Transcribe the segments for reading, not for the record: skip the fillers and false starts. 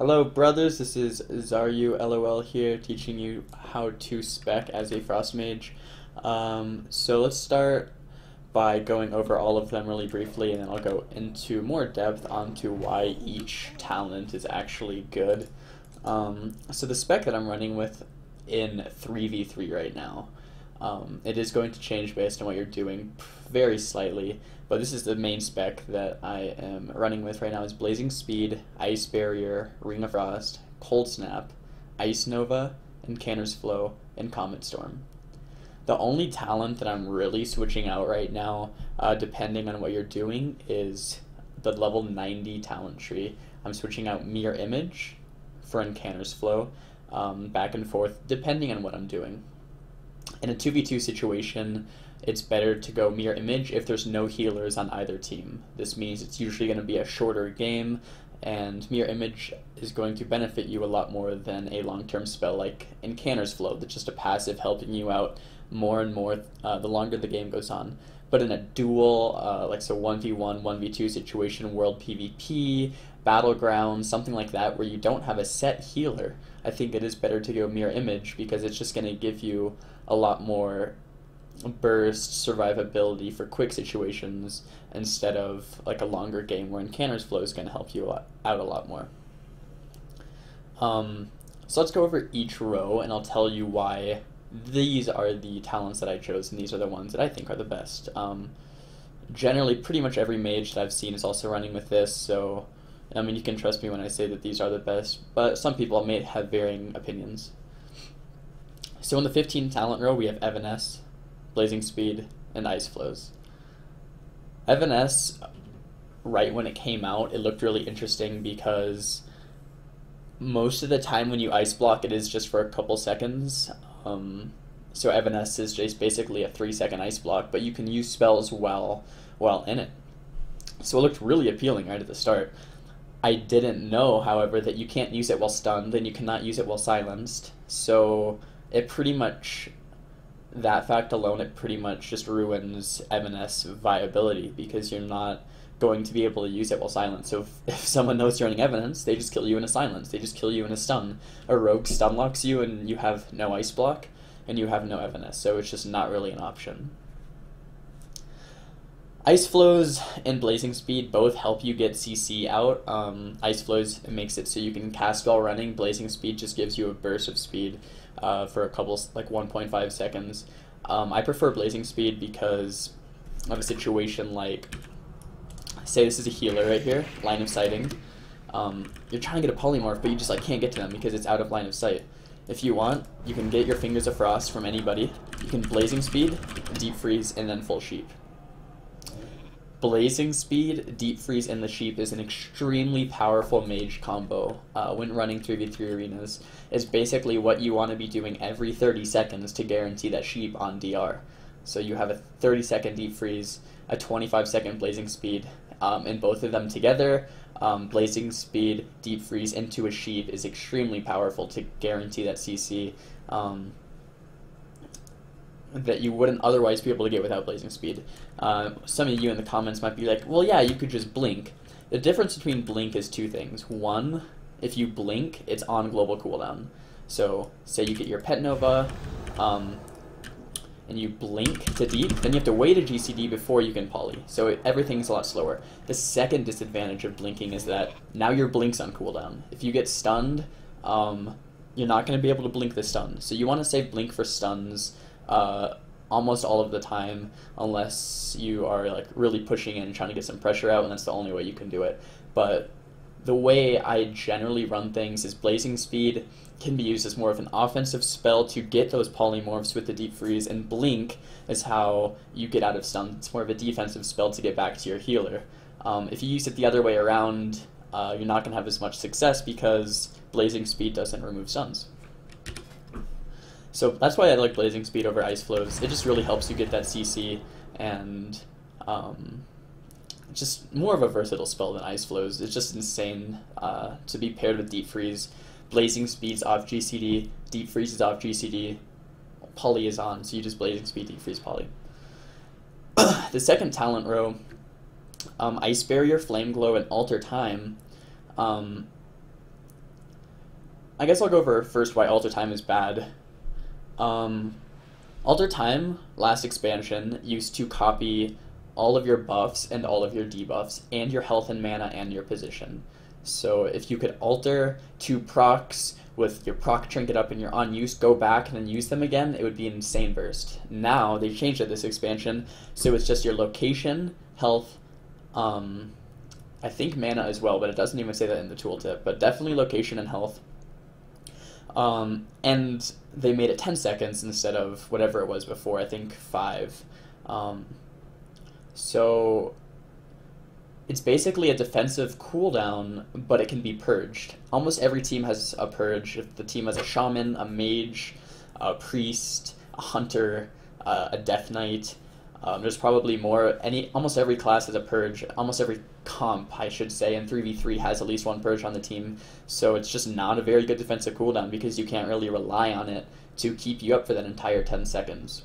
Hello brothers, this is Xaryu LOL here, teaching you how to spec as a Frost Mage. So let's start by going over all of them really briefly, and then I'll go into more depth onto why each talent is actually good. So the spec that I'm running with in 3v3 right now, it is going to change based on what you're doing very slightly, but this is the main spec that I am running with right now is Blazing Speed, Ice Barrier, Ring of Frost, Cold Snap, Ice Nova, Incanter's Flow, and Comet Storm. The only talent that I'm really switching out right now, depending on what you're doing, is the level 90 talent tree. I'm switching out Mirror Image for Incanter's Flow, back and forth, depending on what I'm doing. In a 2v2 situation, it's better to go Mirror Image if there's no healers on either team. This means it's usually going to be a shorter game, and Mirror Image is going to benefit you a lot more than a long-term spell like Incanter's Flow, that's just a passive helping you out more and more the longer the game goes on. But in a duel, like so 1v1, 1v2 situation, World PvP, Battleground, something like that, where you don't have a set healer, I think it is better to go Mirror Image because it's just going to give you a lot more burst survivability for quick situations instead of like a longer game where Incanter's Flow is going to help you out a lot more. So let's go over each row and I'll tell you why these are the talents that I chose and these are the ones that I think are the best. Generally, pretty much every mage that I've seen is also running with this, so I mean, you can trust me when I say that these are the best, but some people may have varying opinions. So in the 15 talent row, we have Evanesce, Blazing Speed, and Ice Flows. Evanesce, right when it came out, it looked really interesting because most of the time when you ice block, it is just for a couple seconds. So Evanesce is just basically a 3-second ice block, but you can use spells while in it. So it looked really appealing right at the start. I didn't know, however, that you can't use it while stunned, and you cannot use it while silenced. So it pretty much, that fact alone, it pretty much just ruins Evanesce viability because you're not going to be able to use it while silenced. So if someone knows you're running Evanesce, they just kill you in a silence. They just kill you in a stun. A rogue stun locks you and you have no ice block and you have no Evanesce. So it's just not really an option. Ice Flows and Blazing Speed both help you get CC out. Ice Flows, it makes it so you can cast while running. Blazing Speed just gives you a burst of speed for a couple, like 1.5 seconds. I prefer Blazing Speed because of a situation like, say this is a healer right here, line of sighting. You're trying to get a polymorph, but you just can't get to them because it's out of line of sight. If you want, you can get your Fingers of Frost from anybody. You can Blazing Speed, Deep Freeze, and then Full Sheep. Blazing Speed, Deep Freeze, and the Sheep is an extremely powerful mage combo when running 3v3 arenas. It's basically what you want to be doing every 30 seconds to guarantee that Sheep on DR. So you have a 30-second Deep Freeze, a 25-second Blazing Speed, and both of them together, Blazing Speed, Deep Freeze into a Sheep is extremely powerful to guarantee that CC that you wouldn't otherwise be able to get without Blazing Speed. Some of you in the comments might be like, well, yeah, you could just blink. The difference between blink is two things. One, if you blink, it's on global cooldown. So, say you get your Pet Nova, and you blink to deep, then you have to wait a GCD before you can poly. So everything's a lot slower. The second disadvantage of blinking is that now your blink's on cooldown. If you get stunned, you're not going to be able to blink the stun. So you want to save blink for stuns almost all of the time, unless you are really pushing in and trying to get some pressure out, and that's the only way you can do it. But the way I generally run things is Blazing Speed can be used as more of an offensive spell to get those polymorphs with the Deep Freeze, and Blink is how you get out of stun. It's more of a defensive spell to get back to your healer. If you use it the other way around, you're not going to have as much success because Blazing Speed doesn't remove stuns. So that's why I like Blazing Speed over Ice Flows. It just really helps you get that CC, and just more of a versatile spell than Ice Flows. It's just insane to be paired with Deep Freeze. Blazing Speed's off GCD, Deep Freeze is off GCD, Poly is on, so you just Blazing Speed, Deep Freeze, Poly. The second talent row, Ice Barrier, Flame Glow, and Alter Time, I guess I'll go over first why Alter Time is bad. Alter Time, last expansion, used to copy all of your buffs and all of your debuffs, and your health and mana and your position. So if you could alter 2 procs with your proc trinket up and your on use, go back and then use them again, it would be an insane burst. Now, they changed it this expansion, so it's just your location, health, I think mana as well, but it doesn't even say that in the tooltip, but definitely location and health. And they made it 10 seconds instead of whatever it was before, I think 5. So it's basically a defensive cooldown, but it can be purged. Almost every team has a purge. If the team has a shaman, a mage, a priest, a hunter, a death knight, there's probably more. Almost every class has a purge. Almost every comp, I should say, in 3v3 has at least one purge on the team. So it's just not a very good defensive cooldown because you can't really rely on it to keep you up for that entire 10 seconds.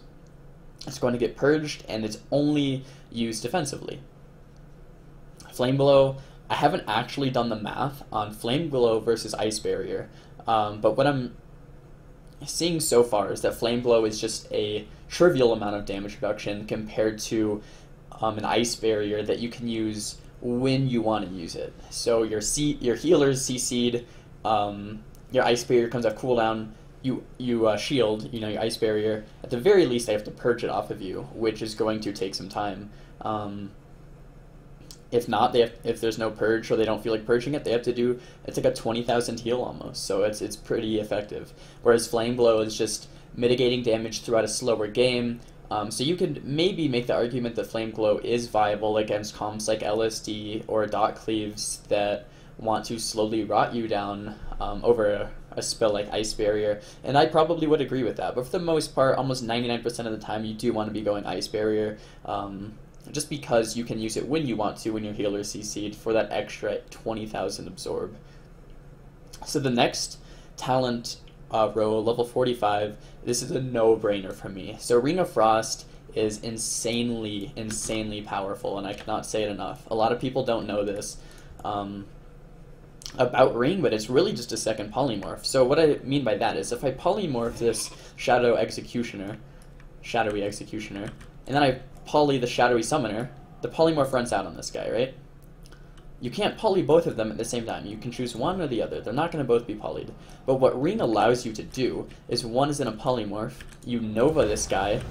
It's going to get purged, and it's only used defensively. Flame Glow, I haven't actually done the math on Flame Glow versus Ice Barrier, but what I'm seeing so far is that Flame Glow is just a trivial amount of damage reduction compared to an Ice Barrier that you can use when you want to use it. So your healers CC'd, your Ice Barrier comes out cooldown, you shield, your Ice Barrier. At the very least, they have to purge it off of you, which is going to take some time. If not, if there's no purge or they don't feel like purging it, they have to do, it's like a 20,000 heal almost, so it's pretty effective. Whereas Flame Glow is just mitigating damage throughout a slower game, so you could maybe make the argument that Flame Glow is viable against comps like LSD or Dot Cleaves that want to slowly rot you down over a spell like Ice Barrier, and I probably would agree with that, but for the most part, almost 99% of the time, you do want to be going Ice Barrier, just because you can use it when you want to, when your healer CC'd, for that extra 20,000 absorb. So the next talent row, level 45, this is a no-brainer for me. So Ring of Frost is insanely, insanely powerful, and I cannot say it enough. A lot of people don't know this about Ring, but it's really just a second polymorph. So what I mean by that is if I polymorph this Shadowy Executioner, and then I poly the Shadowy Summoner, the polymorph runs out on this guy, right? You can't poly both of them at the same time. You can choose one or the other. They're not going to both be polyed. But what Ring allows you to do is one is in a polymorph, you Nova this guy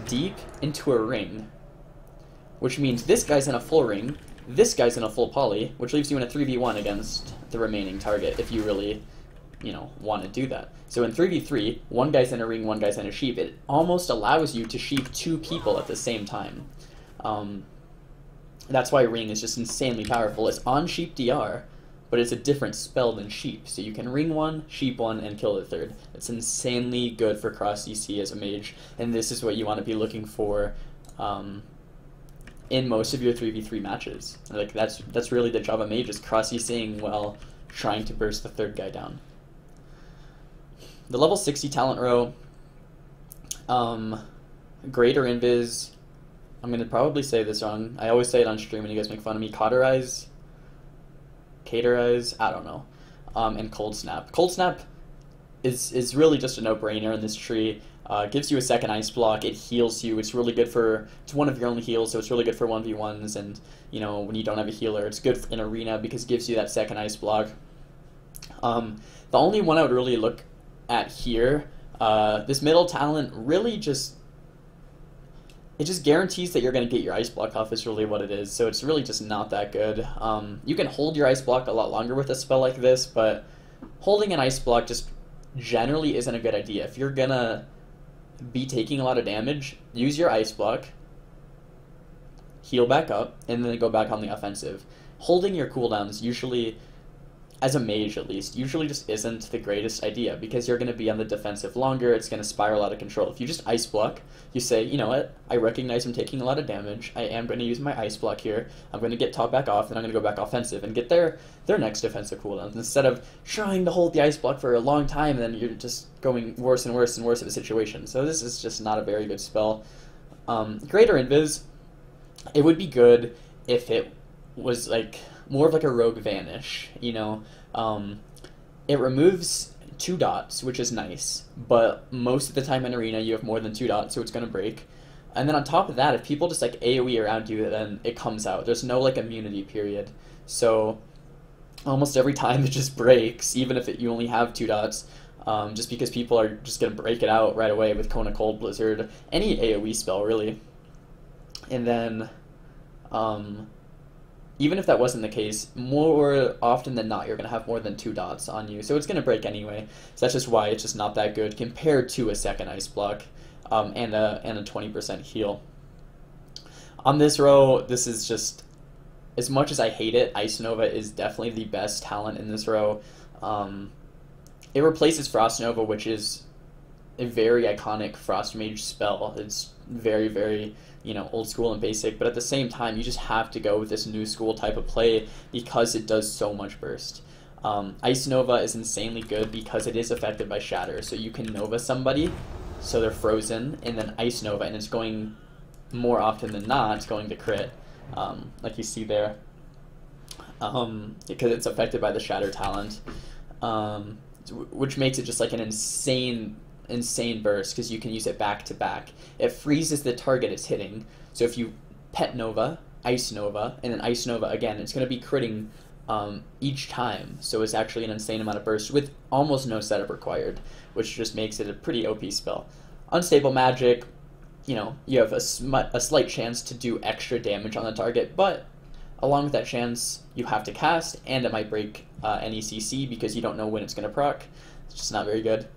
deep into a ring, which means this guy's in a full ring, this guy's in a full poly, which leaves you in a 3v1 against the remaining target if you really, want to do that. So in 3v3, one guy's in a ring, one guy's in a sheep. It almost allows you to sheep 2 people at the same time. That's why Ring is just insanely powerful. It's on sheep DR, but it's a different spell than sheep. So you can ring one, sheep one, and kill the third. It's insanely good for cross CC as a mage, and this is what you want to be looking for in most of your 3v3 matches. Like that's really the job of mage, is cross CCing while trying to burst the third guy down. The level 60 talent row, Greater Invis, I'm going to probably say this wrong. I always say it on stream and you guys make fun of me. Cauterize, I don't know. And Cold Snap. Cold Snap is really just a no-brainer in this tree. Gives you a second ice block, it heals you, it's really good for, it's one of your only heals, so it's really good for 1v1s, and, when you don't have a healer, it's good in arena because it gives you that second ice block. The only one I would really look at here, this middle talent really just, it just guarantees that you're going to get your ice block off is really what it is, so it's really just not that good. You can hold your ice block a lot longer with a spell like this, but holding an ice block just generally isn't a good idea. If you're going to be taking a lot of damage, use your ice block, heal back up, and then go back on the offensive. Holding your cooldowns usually, as a mage at least, usually just isn't the greatest idea because you're going to be on the defensive longer, it's going to spiral out of control. If you just ice block, you say, you know what, I recognize I'm taking a lot of damage, I am going to use my ice block here, I'm going to get top back off, and I'm going to go back offensive and get their next defensive cooldowns instead of trying to hold the ice block for a long time and then you're just going worse and worse and worse of a situation. So this is just not a very good spell. Greater Invis, it would be good if it was like more of like a rogue vanish, It removes 2 dots, which is nice, but most of the time in Arena you have more than 2 dots, so it's going to break. And then on top of that, if people just like AoE around you, then it comes out. There's no like immunity period. So almost every time it just breaks, even if you only have 2 dots, just because people are just going to break it out right away with Kona Cold Blizzard, any AoE spell really. And then even if that wasn't the case, more often than not, you're going to have more than 2 dots on you, so it's going to break anyway. So that's just why it's just not that good compared to a second Ice Block and a 20% heal. On this row, this is just, as much as I hate it, Ice Nova is definitely the best talent in this row. It replaces Frost Nova, which is a very iconic Frost Mage spell. It's very, very, old school and basic, but at the same time, you just have to go with this new school type of play because it does so much burst. Ice Nova is insanely good because it is affected by Shatter, so you can Nova somebody, so they're frozen, and then Ice Nova, and it's going, more often than not, it's going to crit, like you see there, because it's affected by the Shatter talent, which makes it just like an insane burst, because you can use it back to back. It freezes the target it's hitting, so if you Pet Nova, Ice Nova, and then Ice Nova again, it's going to be critting each time, so it's actually an insane amount of burst with almost no setup required, which just makes it a pretty OP spell. Unstable Magic, you have a slight chance to do extra damage on the target, but along with that chance, you have to cast, and it might break any CC because you don't know when it's going to proc. It's just not very good.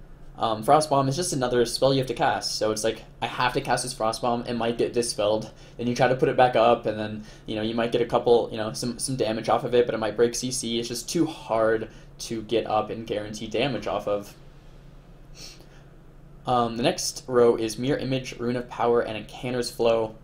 Frost Bomb is just another spell you have to cast, so it's like, I have to cast this Frost Bomb, it might get dispelled, then you try to put it back up, and then, you might get a couple, some damage off of it, but it might break CC. It's just too hard to get up and guarantee damage off of. The next row is Mirror Image, Rune of Power, and Incanter's Flow.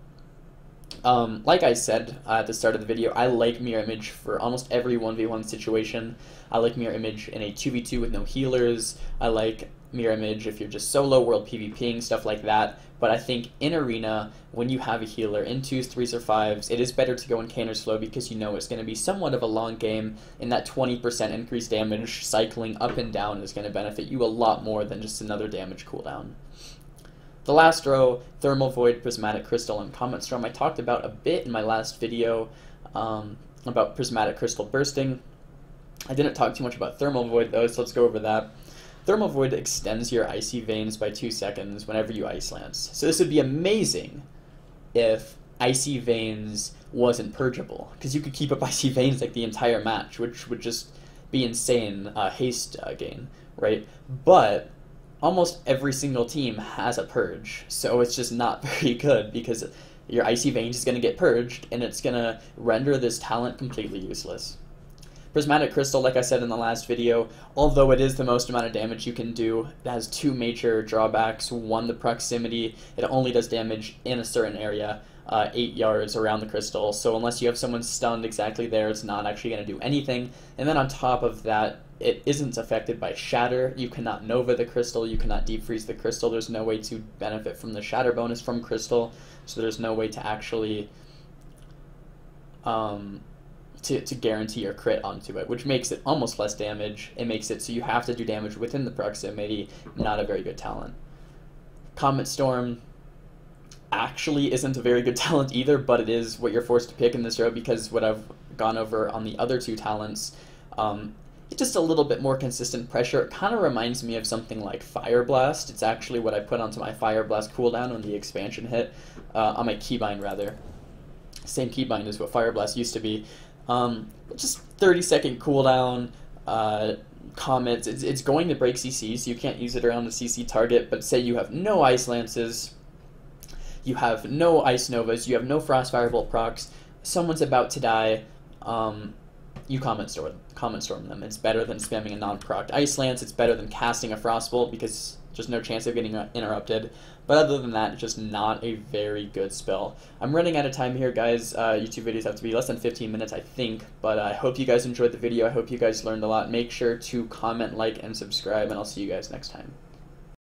Like I said at the start of the video, I like Mirror Image for almost every 1v1 situation. I like Mirror Image in a 2v2 with no healers. I like Mirror Image if you're just solo world PvPing, stuff like that. But I think in Arena, when you have a healer in 2s, 3s, or 5s, it is better to go in Incanter's Flow because it's going to be somewhat of a long game, and that 20% increased damage cycling up and down is going to benefit you a lot more than just another damage cooldown. The last row, Thermal Void, Prismatic Crystal, and Comet Storm, I talked about a bit in my last video about Prismatic Crystal bursting. I didn't talk too much about Thermal Void though, so let's go over that. Thermal Void extends your Icy Veins by 2 seconds whenever you Ice Lance. So this would be amazing if Icy Veins wasn't purgeable, because you could keep up Icy Veins like the entire match, which would just be insane haste gain, right? But almost every single team has a purge, so it's just not very good because your Icy Veins is going to get purged, and it's going to render this talent completely useless. Prismatic Crystal, like I said in the last video, although it is the most amount of damage you can do, it has 2 major drawbacks. One, the proximity. It only does damage in a certain area, 8 yards around the crystal, so unless you have someone stunned exactly there, it's not actually going to do anything. And then on top of that, it isn't affected by Shatter. You cannot Nova the crystal, you cannot deep freeze the crystal. There's no way to benefit from the Shatter bonus from crystal, so there's no way to actually to guarantee your crit onto it, which makes it almost less damage. It makes it so you have to do damage within the proximity. Not a very good talent. Comet Storm actually isn't a very good talent either, but it is what you're forced to pick in this row because what I've gone over on the other 2 talents, it's just a little bit more consistent pressure. It kind of reminds me of something like Fire Blast. It's actually what I put onto my Fire Blast cooldown when the expansion hit, on my keybind rather. Same keybind as what Fire Blast used to be. Just 30-second cooldown, Comets, it's going to break CC, so you can't use it around the CC target, but say you have no Ice Lances, you have no Ice Novas, you have no Frost Firebolt procs, someone's about to die, you Comet Storm them. It's better than spamming a non-proc Ice Lance, it's better than casting a Frostbolt because there's no chance of getting interrupted. But other than that, it's just not a very good spell. I'm running out of time here, guys. YouTube videos have to be less than 15 minutes, I think. But I hope you guys enjoyed the video. I hope you guys learned a lot. Make sure to comment, like, and subscribe, and I'll see you guys next time.